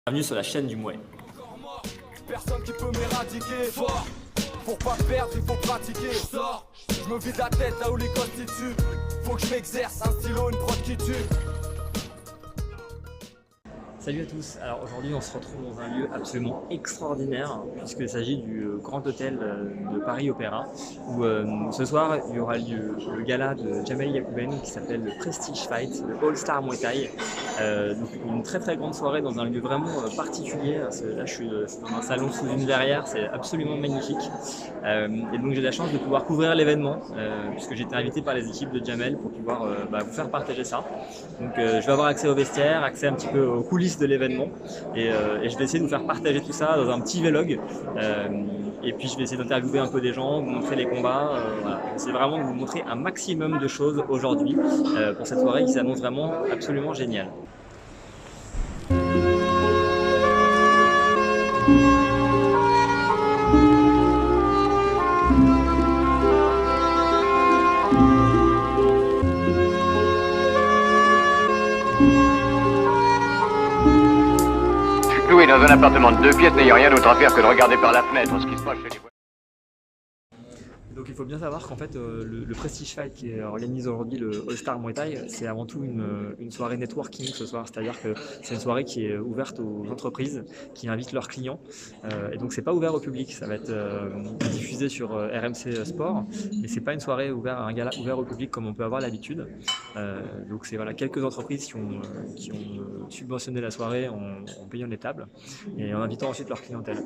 Bienvenue sur la chaîne du Mouet. Personne qui peut m'éradiquer. Fort, pour pas perdre, il faut pratiquer. Je sors, je me vide la tête là où les constituent. Faut que je m'exerce, un stylo, une prod qui tue. Salut à tous, alors aujourd'hui on se retrouve dans un lieu absolument extraordinaire puisqu'il s'agit du Grand Hôtel de Paris Opéra où ce soir il y aura lieu le gala de Jamel Yacouben qui s'appelle le Prestige Fight, le All Star Muay Thai. Donc une très très grande soirée dans un lieu vraiment particulier. Là je suis dans un salon sous une verrière, c'est absolument magnifique. Et donc j'ai la chance de pouvoir couvrir l'événement puisque j'ai été invité par les équipes de Jamel pour pouvoir vous faire partager ça. Donc je vais avoir accès au vestiaire, accès un petit peu aux coulisses de l'événement et je vais essayer de vous faire partager tout ça dans un petit vlog et puis je vais essayer d'interviewer un peu des gens, vous montrer les combats, voilà. J'essaie vraiment de vous montrer un maximum de choses aujourd'hui pour cette soirée qui s'annonce vraiment absolument géniale. Cloué dans un appartement de 2 pièces n'ayant rien d'autre à faire que de regarder par la fenêtre ce qui se passe chez les voisins. Donc il faut bien savoir qu'en fait le Prestige Fight qui organise aujourd'hui le All Star Muay Thai, c'est avant tout une soirée networking ce soir, c'est-à-dire que c'est une soirée qui est ouverte aux entreprises qui invitent leurs clients et donc c'est pas ouvert au public, ça va être diffusé sur RMC Sport et c'est pas une soirée ouverte, un gala ouvert au public comme on peut avoir l'habitude. Donc c'est voilà, quelques entreprises qui ont subventionné la soirée en payant les tables et en invitant ensuite leur clientèle.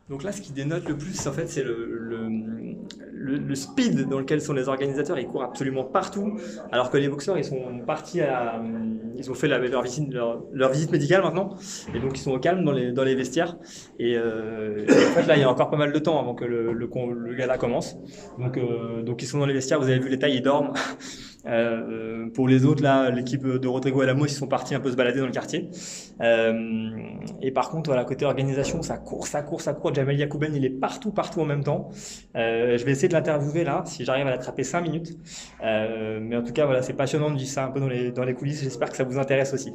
Donc là, ce qui dénote le plus, en fait, c'est le speed dans lequel sont les organisateurs. Ils courent absolument partout, alors que les boxeurs, ils sont partis ils ont fait leur visite médicale maintenant, et donc ils sont au calme dans les vestiaires. Et en fait, là, il y a encore pas mal de temps avant que le gala commence. Donc ils sont dans les vestiaires. Vous avez vu les tailles, ils dorment. Pour les autres, là, l'équipe de Rodrigo Alamos, ils sont partis un peu se balader dans le quartier. Et par contre, voilà, côté organisation, ça court. Jamel Yacouben, il est partout en même temps. Je vais essayer de l'interviewer là, si j'arrive à l'attraper 5 minutes. Mais en tout cas, voilà, c'est passionnant de vivre ça un peu dans les coulisses. J'espère que ça vous intéresse aussi.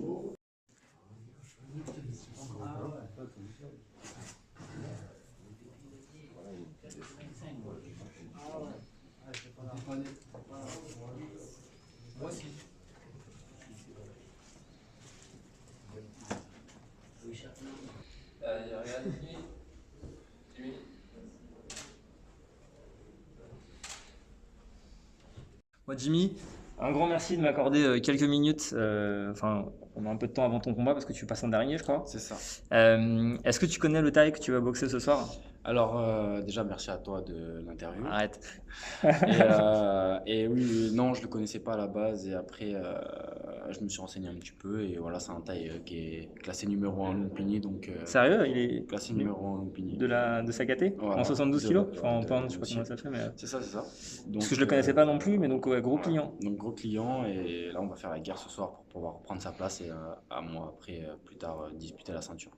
Moi, Jimmy, un grand merci de m'accorder quelques minutes. Enfin, on a un peu de temps avant ton combat parce que tu passes en dernier, je crois. C'est ça. Est-ce que tu connais le Thaï que tu vas boxer ce soir? Alors, déjà, merci à toi de l'interview. Arrête. Et oui, non, je le connaissais pas à la base. Et après, je me suis renseigné un petit peu. Et voilà, c'est un taille qui est classé numéro 1 en Lumpini. Donc, Sérieux? Il est classé numéro 1 en Lumpini. de sa KT? Voilà. En 72 kilos? Enfin, en de- pounds, je sais pas de- comment ça fait. Mais... C'est ça, c'est ça. Donc, Parce que je le connaissais pas non plus, mais donc ouais, gros client. Donc, gros client. Et là, on va faire la guerre ce soir pour pouvoir prendre sa place et à moi, après, plus tard, disputer la ceinture.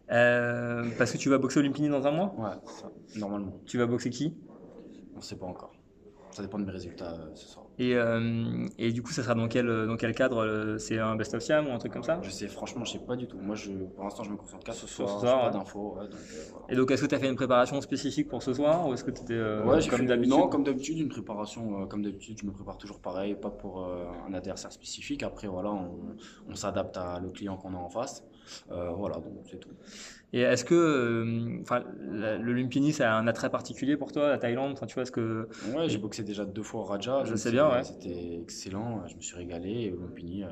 Parce que tu vas boxer au Lumpini dans un mois? Ouais, c'est ça, normalement. Tu vas boxer qui? On sait pas encore. Ça dépend de mes résultats ce soir. Et du coup, ça sera dans quel cadre? C'est un best of Siam ou un truc comme ça? Franchement, je sais pas du tout. Moi, pour l'instant, je me concentre qu'à ce Sur soir. ce soir, J'ai ouais. pas d'infos. Ouais, donc, voilà. Et donc, est-ce que tu as fait une préparation spécifique pour ce soir ou est-ce que tu étais Ouais, j'ai comme fait, d'habitude? non, comme d'habitude, une préparation. Comme d'habitude, je me prépare toujours pareil, pas pour un adversaire spécifique. Après, voilà, on s'adapte à le client qu'on a en face. Voilà, donc c'est tout. Et est-ce que le Lumpini, c'est un attrait particulier pour toi, la Thaïlande? Enfin, tu vois, est-ce que... Ouais, j'ai boxé déjà 2 fois au Raja. Je donc sais bien, ouais. C'était excellent. Je me suis régalé. Et au Lumpini,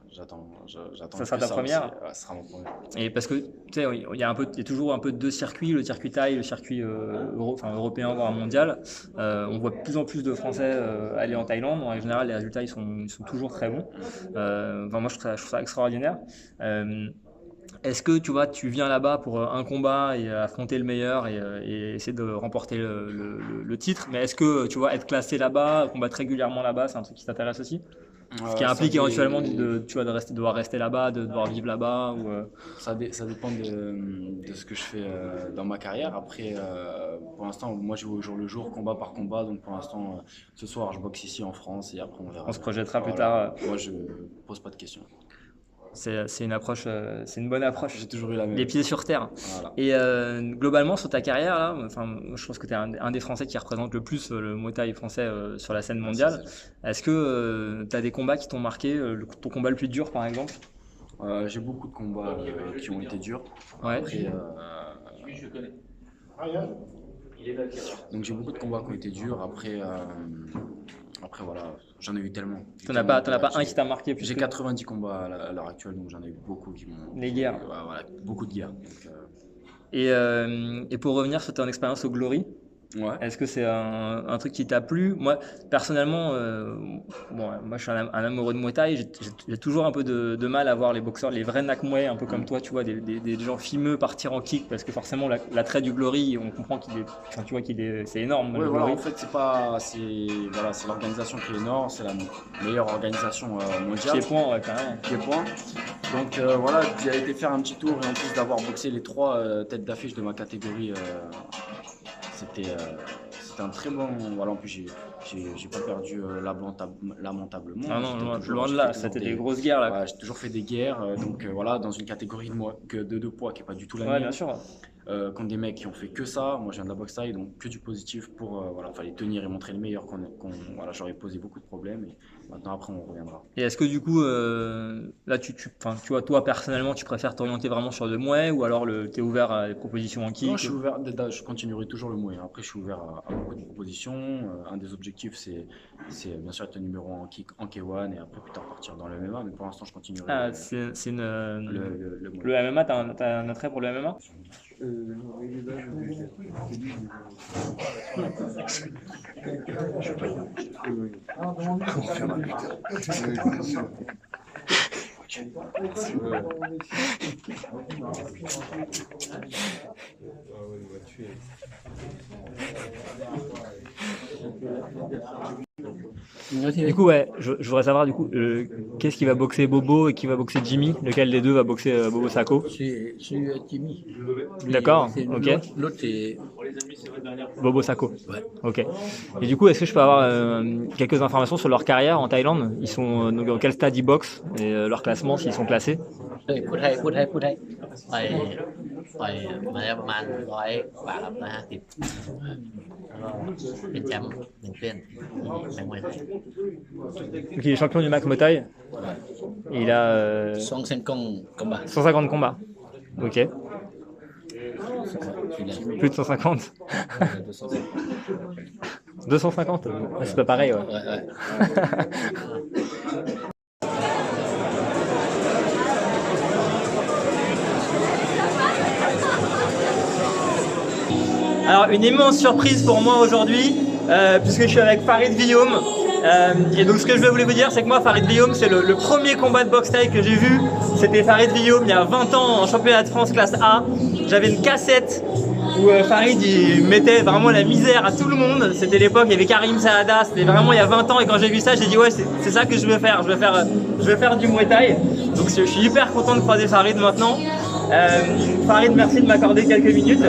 j'attends. Ça sera que ta ça première? aussi. Ouais, ça sera mon premier. Et parce que, tu sais, il y a toujours un peu deux circuits, le circuit Thaï, le circuit européen, voire mondial. On voit de plus en plus de Français aller en Thaïlande. En général, les résultats, ils sont toujours très bons. Moi, je trouve ça extraordinaire. Est-ce que tu vois, tu viens là-bas pour un combat et affronter le meilleur et essayer de remporter le titre, mais est-ce que tu vois, être classé là-bas, combattre régulièrement là-bas, c'est un truc qui t'intéresse aussi? Ce qui implique éventuellement tu vois, de devoir rester là-bas, de devoir vivre là-bas ou, Ça dépend de ce que je fais dans ma carrière. Après, pour l'instant, moi je vais au jour le jour, combat par combat. Donc pour l'instant, ce soir, je boxe ici en France et après on verra. On se projettera plus Voilà. tard. Moi, je pose pas de questions. C'est une approche, c'est une bonne approche. J'ai toujours eu la même. Les pieds sur terre. Voilà. Et globalement, sur ta carrière, là, enfin, je pense que tu es un des Français qui représente le plus le Muay Thai français sur la scène mondiale. Est-ce que tu as des combats qui t'ont marqué, ton combat le plus dur par exemple? J'ai beaucoup de combats qui ont été durs. Ouais. Après, donc j'ai beaucoup de combats qui ont été durs. Après voilà, j'en ai eu tellement. T'en as pas un qui t'a marqué plus J'ai que... 90 combats à l'heure actuelle, donc j'en ai eu beaucoup qui m'ont. Les guerres. Voilà, beaucoup de guerres. Donc, Et pour revenir sur ton expérience au Glory, ouais. est-ce que c'est un truc qui t'a plu? Moi, personnellement, moi je suis un amoureux de Muay Thai. J'ai toujours un peu de mal à voir les boxeurs, les vrais Nak Muay, un peu comme toi, tu vois, des gens fimeux partir en kick, parce que forcément l'attrait du Glory, on comprend qu'il est, enfin, tu vois c'est énorme. Ouais, le voilà, Glory. en fait, c'est l'organisation qui est énorme, c'est la meilleure organisation mondiale. Pied-point, ouais, carrément. Pied-point. Donc voilà, j'ai été faire un petit tour et en plus d'avoir boxé les 3 têtes d'affiche de ma catégorie, c'était un très bon. Voilà, en plus j'ai pas perdu lamentablement. Ah non, loin de là, c'était des grosses guerres là. Ouais, j'ai toujours fait des guerres, donc voilà, dans une catégorie de 2 poids qui est pas du tout la Ouais, mienne. bien sûr. Contre des mecs qui ont fait que ça. Moi, je viens de la boxe thaï, donc que du positif pour voilà, fallait tenir et montrer le meilleur. Voilà, j'aurais posé beaucoup de problèmes et maintenant après on reviendra. Et est-ce que du coup, là, tu vois, toi personnellement, tu préfères t'orienter vraiment sur le Muay ou alors tu es ouvert à des propositions en kick? Non, je suis ouvert. Je continuerai toujours le Muay. Après, je suis ouvert à beaucoup de propositions. Un des objectifs, c'est bien sûr être numéro 1 en kick, en K1 et après plus tard partir dans le MMA. Mais pour l'instant, je continuerai. Ah, c'est une. Le Muay. Le MMA, t'as un attrait pour le MMA? Du coup, ouais, je voudrais savoir du coup, qu'est-ce qui va boxer Bobo et qui va boxer Jimmy? Lequel des deux va boxer Bobo Sacco? C'est Jimmy. D'accord, ok. L'autre, c'est Bobo Sacco. Ouais. Ok. Et du coup, est-ce que je peux avoir quelques informations sur leur carrière en Thaïlande? Ils sont donc dans quel stade ils boxent et leur classement, s'ils sont classés? พูดให้มาแล้วประมาณ100 กว่าครับ150แล้วก็เป็นแชมป์1เส้นแชมป์มวยไทย Donc il est champion du MAC Muay Thai. Et il a 2 เส้นกล้องกำบะ 150 combats. Ok. Plus de 150. 250. C'est pas pareil, ouais. Ouais. Alors une immense surprise pour moi aujourd'hui, puisque je suis avec Farid Villaume. Et donc ce que je voulais vous dire, c'est que moi Farid Villaume, c'est le premier combat de boxe thaï que j'ai vu. C'était Farid Villaume il y a 20 ans en championnat de France classe A. J'avais une cassette où Farid il mettait vraiment la misère à tout le monde. C'était l'époque, il y avait Karim Saada, c'était vraiment il y a 20 ans. Et quand j'ai vu ça, j'ai dit ouais, c'est ça que je veux faire. Je veux faire du Muay Thai. Donc je suis hyper content de croiser Farid maintenant. Farid, merci de m'accorder quelques minutes.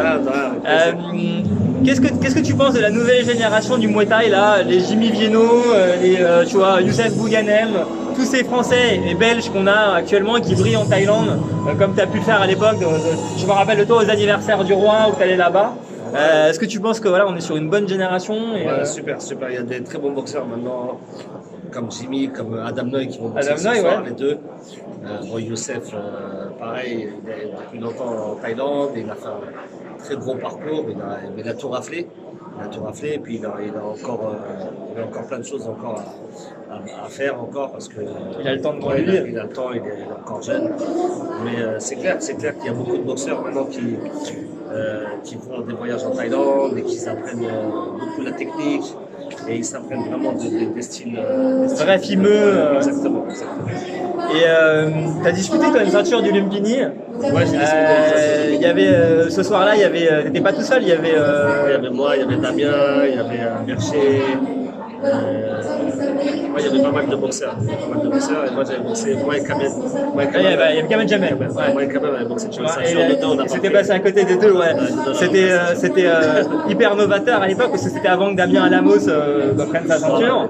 Qu'est-ce que tu penses de la nouvelle génération du Muay Thai là, les Jimmy Vienno, tu vois, Youssef Bouganem, tous ces Français et Belges qu'on a actuellement et qui brillent en Thaïlande, comme tu as pu le faire à l'époque. Je me rappelle de toi aux anniversaires du roi où tu allais là-bas. Est-ce que tu penses que voilà, on est sur une bonne génération et, Super. Il y a des très bons boxeurs maintenant, comme Jimmy, comme Adam Noy qui vont boxer Adam ce Noy, soir, ouais. les deux. Youssef, pareil, il est depuis longtemps en Thaïlande, il a fait un très gros parcours, mais il a tout raflé. Et puis il a encore plein de choses encore à faire encore parce que il a le temps de grandir. Il a le temps, il est encore jeune. Mais c'est clair qu'il y a beaucoup de boxeurs maintenant qui font des voyages en Thaïlande et qui s'apprennent beaucoup la technique et ils s'apprennent vraiment des styles Vrai fimeux. Exactement. Et tu as disputé toi une ceinture du Lumpini. Ouais, j'ai disputé. Il y avait ce soir-là, t'étais pas tout seul, il y avait Il y avait moi, il y avait Damien, il y avait Mercier, moi, il y avait pas mal de boxeurs. Il y avait pas mal de boxeurs et moi, j'avais boxé moins quand même. Il y avait Kamen Jamel. Moi, quand même, j'avais boxé. C'était passé à côté des deux, ouais. C'était hyper novateur à l'époque parce que c'était avant que Damien Alamos prenne sa ceinture.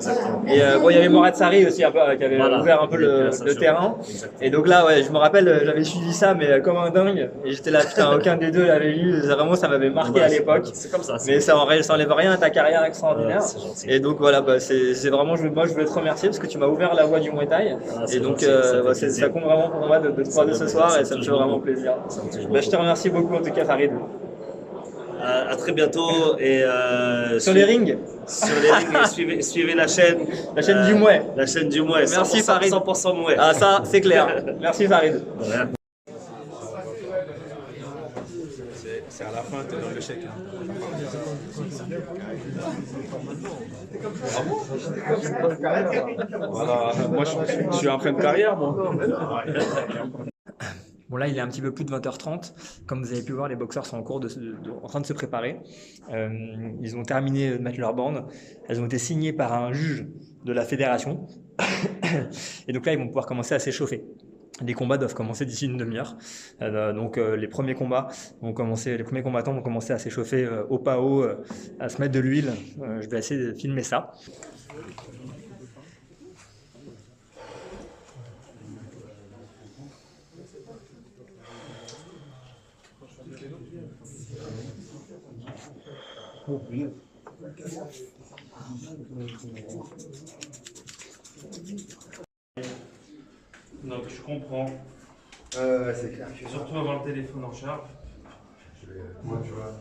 Et bon, il y avait Morad Sari aussi un peu, qui avait ouvert un peu le terrain. Et donc là, ouais, je me rappelle, j'avais suivi ça, mais comme un dingue. Et j'étais là, putain, aucun des deux l'avait vu. Vraiment, ça m'avait marqué à l'époque. C'est comme ça. Mais ça enlève rien à ta carrière extraordinaire. Ouais, et donc voilà, bah, c'est vraiment, moi je voulais te remercier parce que tu m'as ouvert la voie du Muay Thai. Et donc ça compte vraiment pour moi de te croiser ce soir et ça me fait vraiment plaisir. Bah, je te remercie beaucoup en tout cas, Farid. À très bientôt et Sur les rings. Sur les rings, et suivez la chaîne. La chaîne du Mouet. La chaîne du Mouet. Merci Farid. 100% Mouet. Ah ça, c'est clair. Merci Farid. Ouais. C'est à la fin, t'es dans l'échec. Voilà, moi je suis en fin de carrière, moi. Bon là il est un petit peu plus de 20h30, comme vous avez pu voir les boxeurs sont en train de se préparer, ils ont terminé de mettre leurs bandes, elles ont été signées par un juge de la fédération et donc là ils vont pouvoir commencer à s'échauffer. Les combats doivent commencer d'ici une demi-heure, donc les premiers combattants vont commencer à s'échauffer au pas haut, à se mettre de l'huile, je vais essayer de filmer ça. Donc je comprends. C'est clair. Surtout avoir le téléphone en charge. Moi, tu vois.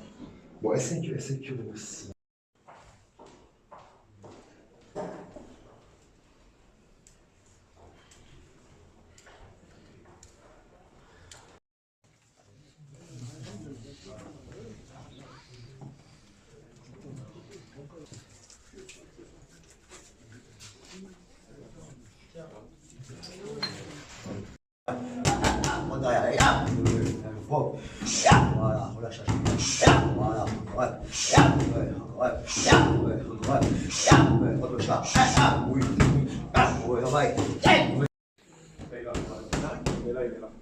Bon, essaye que aussi. Voilà, relâche. Voilà, oui. Ouais,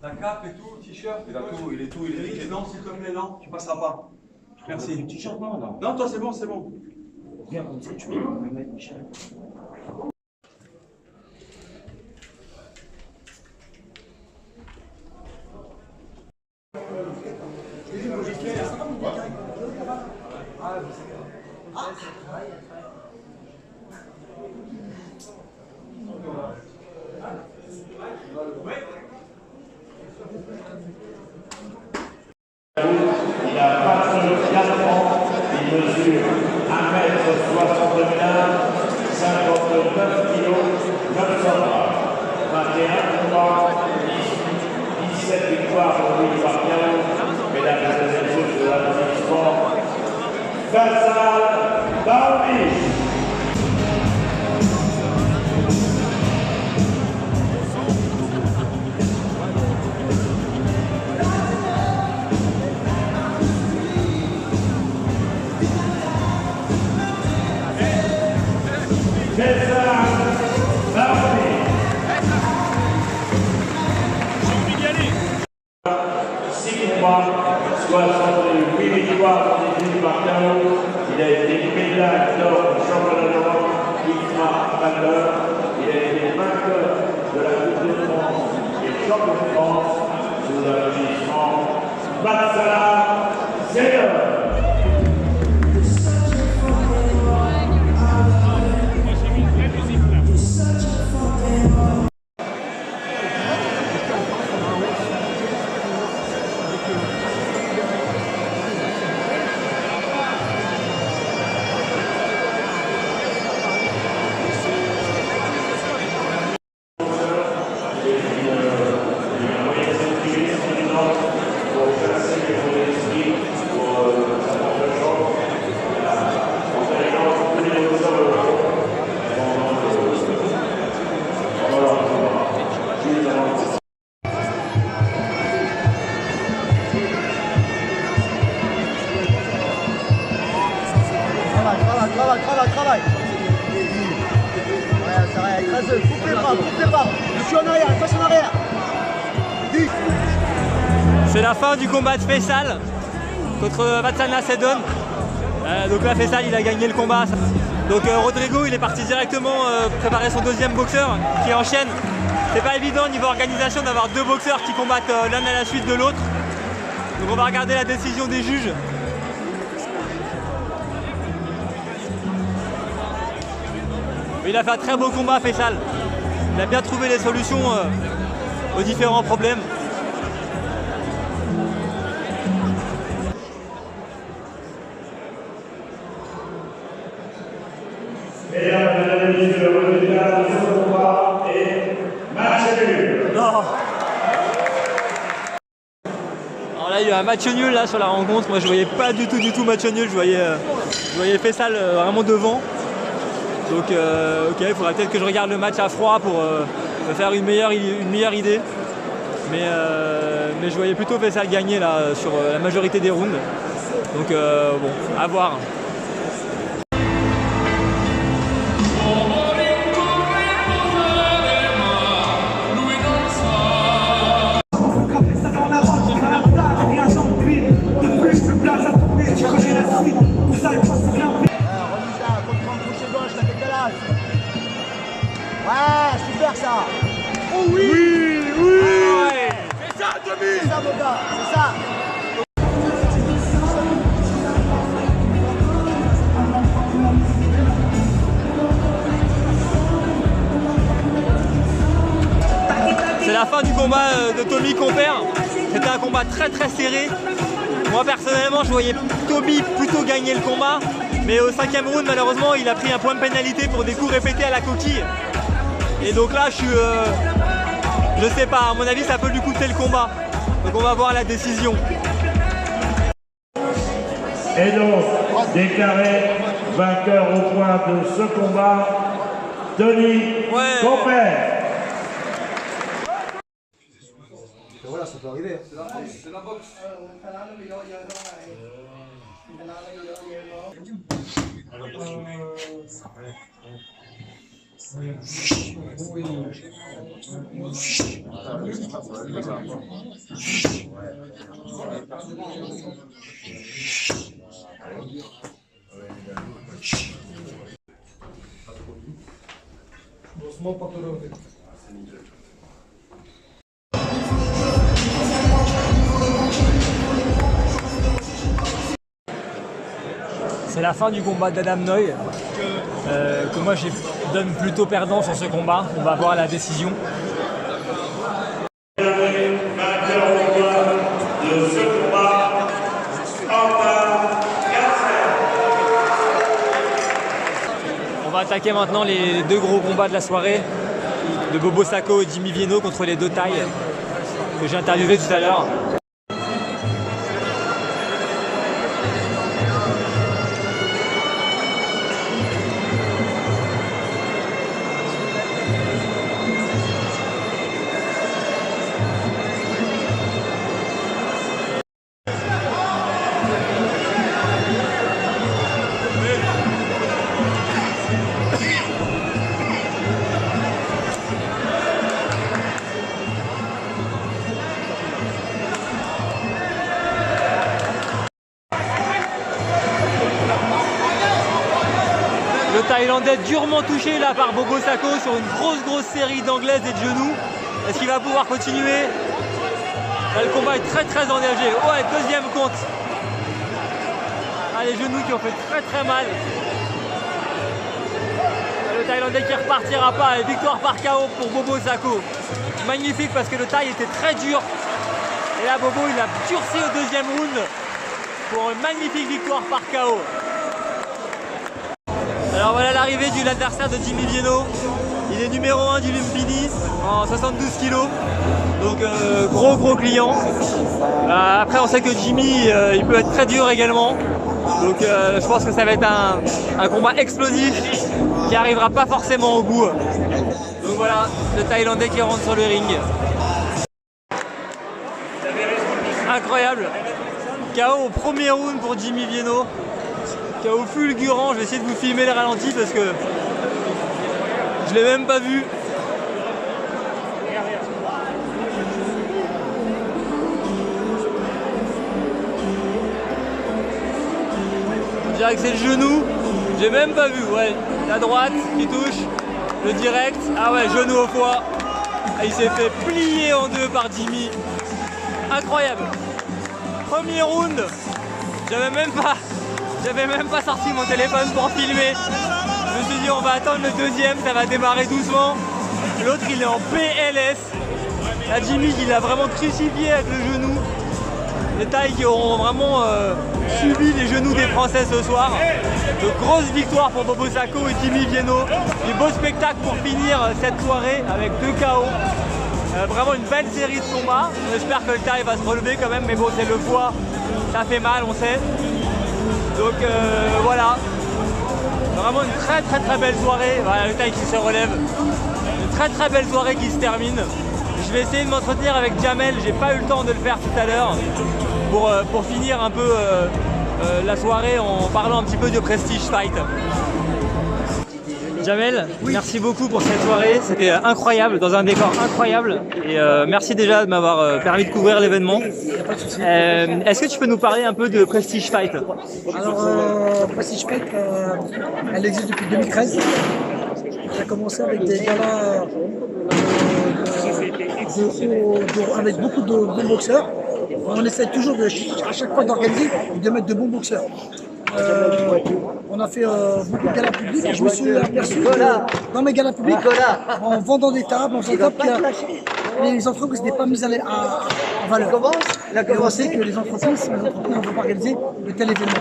La cape et tout, le t-shirt. Il a tout, il est nickel. Non, s'il te plaît, non, tu passeras pas. Merci. Le t-shirt non, non. Non, toi c'est bon, c'est bon. Viens comme ça, tu peux me mettre Michel. Il a 24 ans, il mesure 1m61, 59 kg, 900 grammes, 21 combats, 17 victoires pour lui par KO, mesdames et messieurs de la musique sport, Faisal Baoumi. Il a été médaille d'or au championnat d'Europe, ultra valeur. Il a été vainqueur de la Coupe de France et champion de France sous le régissement Matsala Senior. Travaille. Ouais, ça va. Je suis en arrière, passe en arrière. C'est la fin du combat de Faisal contre Vatsana Sedon. Donc là, Faisal, il a gagné le combat. Donc Rodrigo, il est parti directement préparer son deuxième boxeur qui enchaîne. C'est pas évident niveau organisation d'avoir deux boxeurs qui combattent l'un à la suite de l'autre. Donc on va regarder la décision des juges. Il a fait un très beau combat, Faisal. Il a bien trouvé les solutions aux différents problèmes. Mesdames et messieurs, le résultat de ce combat est match nul. Non. Alors là, il y a un match nul là sur la rencontre. Moi, je voyais pas du tout match nul. Je voyais Faisal vraiment devant. Donc, ok, il faudra peut-être que je regarde le match à froid pour me faire une meilleure idée. Mais je voyais plutôt Faisal gagner là sur la majorité des rounds. Donc, bon, à voir. Ouais, super ça. Oh oui. Oui. C'est ça, Tommy. C'est ça, mon gars, c'est ça. C'est la fin du combat de Tommy Compère. C'était un combat très serré. Moi personnellement, je voyais Tommy plutôt gagner le combat. Mais au 5e round, malheureusement, il a pris un point de pénalité pour des coups répétés à la coquille. Et donc là, je sais pas, à mon avis, ça peut lui coûter le combat. Donc on va voir la décision. Et donc, déclaré vainqueur au point de ce combat, Tommy Compère. Voilà, ça peut arriver. C'est la boxe. C'est la fin du combat d'Adam Noy, que moi je donne plutôt perdant sur ce combat. On va voir la décision. On va attaquer maintenant les deux gros combats de la soirée, de Bobo Sacco et Jimmy Vienno contre les deux tailles que j'ai interviewé tout à l'heure. Le Thaïlandais durement touché là par Bobo Sacco sur une grosse série d'anglaises et de genoux. Est-ce qu'il va pouvoir continuer? Là, le combat est très engagé. Ouais, deuxième compte. Ah, les genoux qui ont fait très mal. Le Thaïlandais qui repartira pas. Et victoire par KO pour Bobo Sacco. Magnifique parce que le Thaï était très dur. Et là, Bobo, il a durci au deuxième round pour une magnifique victoire par KO. Alors voilà l'arrivée de l'adversaire de Jimmy Vienno. Il est numéro 1 du Lumpini en 72 kg. Donc gros client. Après on sait que Jimmy il peut être très dur également. Donc je pense que ça va être un combat explosif qui arrivera pas forcément au bout. Donc voilà, le Thaïlandais qui rentre sur le ring. Incroyable. KO au premier round pour Jimmy Vienno. KO fulgurant, je vais essayer de vous filmer le ralenti parce que je l'ai même pas vu. dirait que c'est le genou. J'ai même pas vu, ouais. La droite qui touche, le direct. Ah ouais, genou au foie. Et il s'est fait plier en deux par Jimmy. Incroyable. Premier round. J'avais même pas sorti mon téléphone pour filmer. Je me suis dit on va attendre le deuxième, ça va démarrer doucement. L'autre il est en PLS. La Jimmy il a vraiment crucifié avec le genou. Les tailles qui auront vraiment subi les genoux des Français ce soir. De grosses victoires pour Bobo Sacco et Jimmy Vienno. Du beau spectacle pour finir cette soirée avec 2 KO. Vraiment une belle série de combats. J'espère que le taille va se relever quand même, mais bon c'est le foie, ça fait mal on sait. Donc voilà. Vraiment une très belle soirée. Voilà, le taille qui se relève. Une très belle soirée qui se termine. Je vais essayer de m'entretenir avec Jamel, j'ai pas eu le temps de le faire tout à l'heure. Pour finir un peu la soirée en parlant un petit peu de Prestige Fight. Jamel, oui. Merci beaucoup pour cette soirée, c'était incroyable, dans un décor incroyable. Et merci déjà de m'avoir permis de couvrir l'événement. Est-ce que tu peux nous parler un peu de Prestige Fight? Alors, Prestige Fight, elle existe depuis 2013. Ça a commencé avec des galas avec beaucoup de bons boxeurs. On essaie toujours à chaque fois d'organiser et de mettre de bons boxeurs. On a fait beaucoup de galas publics et je me suis aperçu dans mes galas publics, en vendant des tables, en faisant des tables, les entreprises n'étaient pas mises en valeur. Et on sait que les entreprises ne vont pas organiser de tel événement.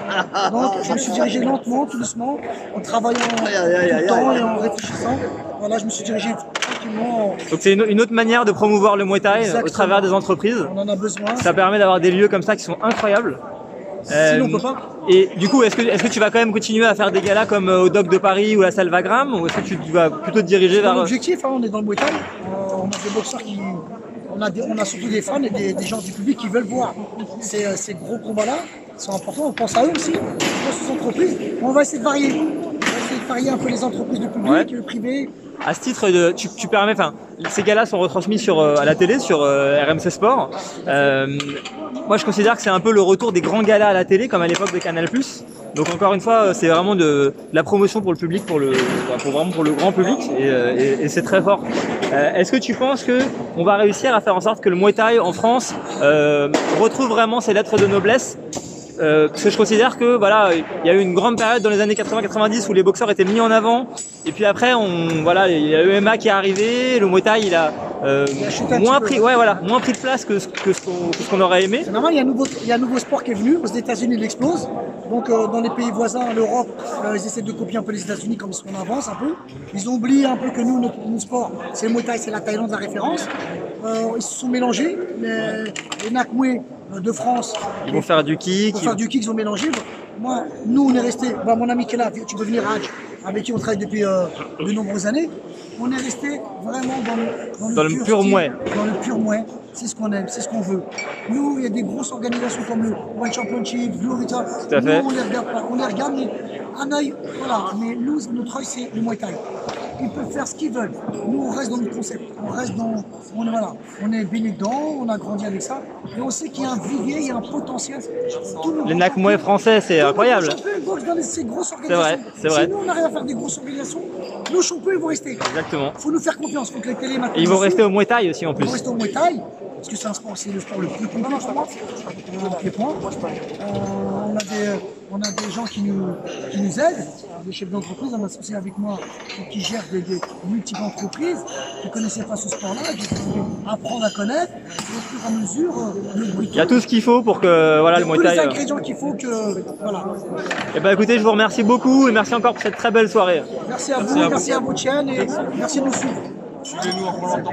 Donc je me suis dirigé lentement, tout doucement, en travaillant tout le temps et en réfléchissant. Voilà, je me suis dirigé tranquillement. Donc c'est une autre manière de promouvoir le Muay Thai au travers des entreprises. On en a besoin. Ça permet d'avoir des lieux comme ça qui sont incroyables. Sinon on peut pas. Et du coup, est-ce que tu vas quand même continuer à faire des galas comme au Doc de Paris ou la salle Wagram, ou est-ce que tu vas plutôt te diriger vers... L'objectif, on est dans le Muay Thai, on a des boxeurs qui... On a surtout des fans et des gens du public qui veulent voir ces gros combats-là, sont importants, on pense à eux aussi, on pense aux entreprises, on va essayer de varier. On va essayer de varier un peu les entreprises du public, le privé. À ce titre, tu permets, ces galas sont retransmis à la télé, sur RMC Sport. Moi, je considère que c'est un peu le retour des grands galas à la télé, comme à l'époque de Canal+. Donc encore une fois, c'est vraiment de la promotion pour le public, pour le grand public, et c'est très fort. Est-ce que tu penses qu'on va réussir à faire en sorte que le Muay Thai en France retrouve vraiment ses lettres de noblesse? Parce que je considère que voilà, il y a eu une grande période dans les années 80-90 où les boxeurs étaient mis en avant, et puis après il y a l'EMA qui est arrivé, le Muay Thai il a moins pris de place que ce qu'on aurait aimé. C'est normal, il y a un nouveau sport qui est venu, aux États-Unis il explose, donc dans les pays voisins, l'Europe, ils essaient de copier un peu les États-Unis comme on avance un peu. Ils ont oublié un peu que nous, notre sport, c'est le Muay Thai, c'est la Thaïlande la référence. Ils se sont mélangés, les Nak Muay de France. Ils vont faire du kick. Ils ont mélangé. Moi, nous, on est resté. Mon ami qui est là, tu peux venir, Hadj, avec qui on travaille depuis de nombreuses années. On est resté vraiment dans le pur Muay. Dans le pur Muay. C'est ce qu'on aime, c'est ce qu'on veut. Nous, il y a des grosses organisations comme le One Championship, Blue Rita. Tout à fait. Nous, on les regarde pas. On les regarde, mais un œil. Voilà. Mais nous, notre œil, c'est le Muay Thai. Ils peuvent faire ce qu'ils veulent. Nous, on reste dans le concept. On reste dans. On est baigné dedans, on a grandi avec ça. Et on sait qu'il y a un vivier, il y a un potentiel. Les Nak Muay français, c'est incroyable. Ils boxent dans ces grosses organisations. C'est vrai. Si nous, on arrive à faire des grosses organisations, nos champions, ils vont rester. Exactement. Il faut nous faire confiance. Il faut que les télés maintenant. Et ils vont rester au Muay Thai aussi en plus. Ils vont rester au Muay Thai. Parce que c'est un sport, c'est le sport le plus complet pour moi. Les points. On a des gens qui nous aident, des chefs d'entreprise, on a associé avec moi qui gèrent des multiples entreprises qui ne connaissaient pas ce sport-là, qui pouvaient apprendre à connaître, et au fur et à mesure, le bruit. Il y a tout ce qu'il faut pour que le Muay Thai. Tous les ingrédients qu'il faut que. Voilà. Et écoutez, je vous remercie beaucoup et merci encore pour cette très belle soirée. Merci à vous, merci à votre chaîne et merci de nous suivre. Suivez-nous encore longtemps.